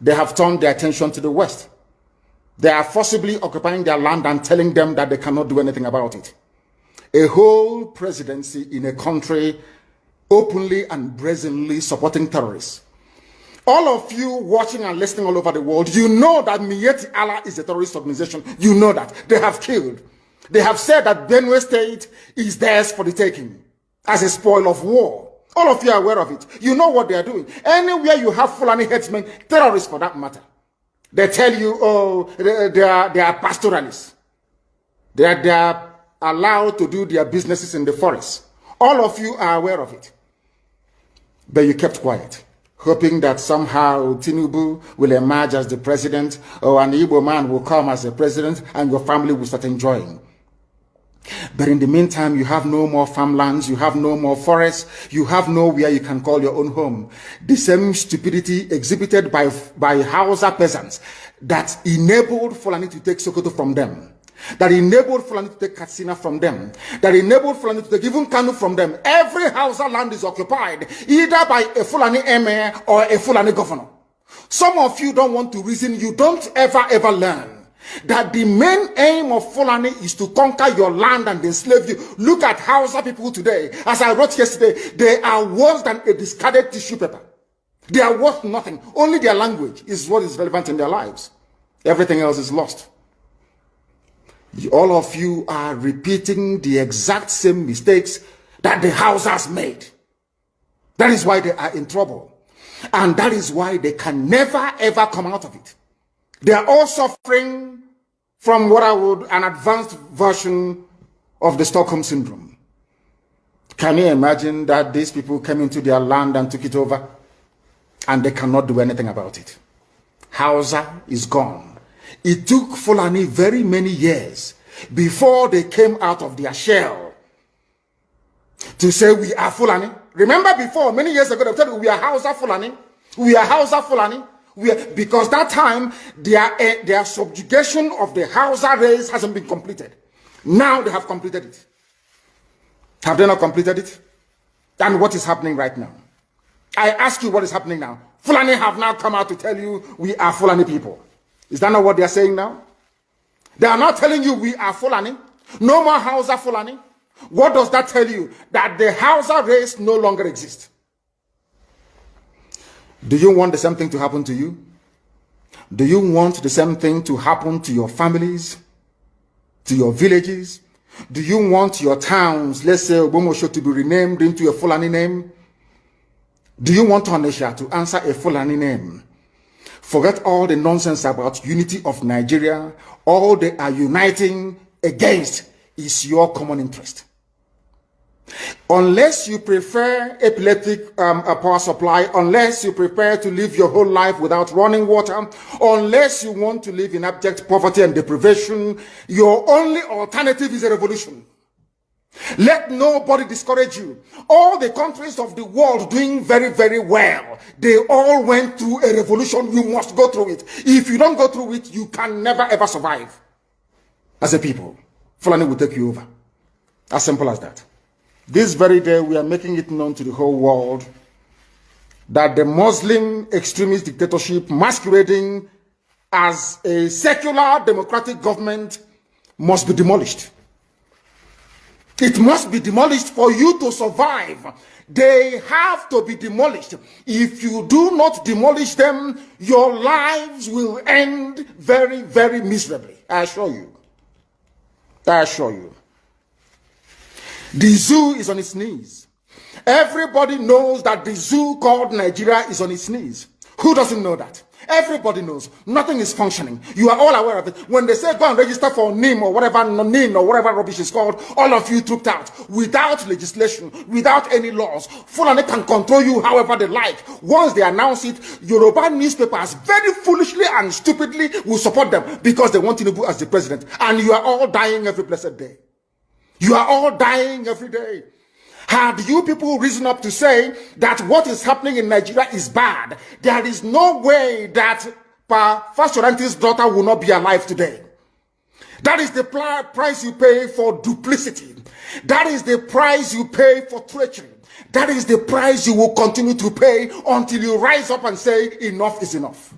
They have turned their attention to the West. They are forcibly occupying their land and telling them that they cannot do anything about it. A whole presidency in a country openly and brazenly supporting terrorists. All of you watching and listening all over the world, you know that Miyetti Allah is a terrorist organization. You know that. They have killed. They have said that Benue State is theirs for the taking as a spoil of war. All of you are aware of it. You know what they are doing. Anywhere you have Fulani Headsmen, terrorists for that matter, they tell you, oh, they are pastoralists. They are allowed to do their businesses in the forest. All of you are aware of it. But you kept quiet, hoping that somehow Tinubu will emerge as the president, or an Igbo man will come as the president, and your family will start enjoying. But in the meantime, you have no more farmlands, you have no more forests, you have nowhere you can call your own home. The same stupidity exhibited by Hausa peasants that enabled Fulani to take Sokoto from them, that enabled Fulani to take Katsina from them, that enabled Fulani to take even Kano from them. Every Hausa land is occupied either by a Fulani emir or a Fulani governor. Some of you don't want to reason, you don't ever learn that the main aim of Fulani is to conquer your land and enslave you. Look at Hausa people today. As I wrote yesterday, they are worse than a discarded tissue paper. They are worth nothing. Only their language is what is relevant in their lives. Everything else is lost. All of you are repeating the exact same mistakes that the Hausas made. That is why they are in trouble. And that is why they can never ever come out of it. They are all suffering from what I would, an advanced version of the Stockholm Syndrome. Can you imagine that these people came into their land and took it over and they cannot do anything about it? Hausa is gone. It took Fulani very many years before they came out of their shell to say we are Fulani. Remember before, many years ago, they said we are Hausa Fulani. We are Hausa Fulani. Because that time, their subjugation of the Hausa race hasn't been completed. Now they have completed it. Have they not completed it? And what is happening right now? I ask you what is happening now. Fulani have now come out to tell you we are Fulani people. Is that not what they are saying now? They are not telling you we are Fulani. No more Hausa Fulani. What does that tell you? That the Hausa race no longer exists. Do you want the same thing to happen to you? Do you want the same thing to happen to your families, to your villages? Do you want your towns, let's say Obomosho, to be renamed into a Fulani name? Do you want Onisha to answer a Fulani name? Forget all the nonsense about unity of Nigeria. All they are uniting against is your common interest. Unless you prefer epileptic power supply, unless you prepare to live your whole life without running water, unless you want to live in abject poverty and deprivation, your only alternative is a revolution. Let nobody discourage you. All the countries of the world doing very, very well, they all went through a revolution. You must go through it. If you don't go through it, you can never ever survive as a people. Fulani will take you over. As simple as that. This very day, we are making it known to the whole world that the Muslim extremist dictatorship masquerading as a secular democratic government must be demolished. It must be demolished for you to survive. They have to be demolished. If you do not demolish them, your lives will end very, very miserably. I assure you. I assure you. The zoo is on its knees. Everybody knows that the zoo called Nigeria is on its knees. Who doesn't know that? Everybody knows. Nothing is functioning. You are all aware of it. When they say go and register for NIM or whatever, NIN or whatever rubbish is called, all of you trooped out without legislation, without any laws. Fulani can control you however they like. Once they announce it, Yoruba newspapers very foolishly and stupidly will support them because they want Tinubu as the president. And you are all dying every blessed day. You are all dying every day. Had you people risen up to say that what is happening in Nigeria is bad, there is no way that Fashoranti's daughter will not be alive today. That is the price you pay for duplicity. That is the price you pay for treachery. That is the price you will continue to pay until you rise up and say enough is enough.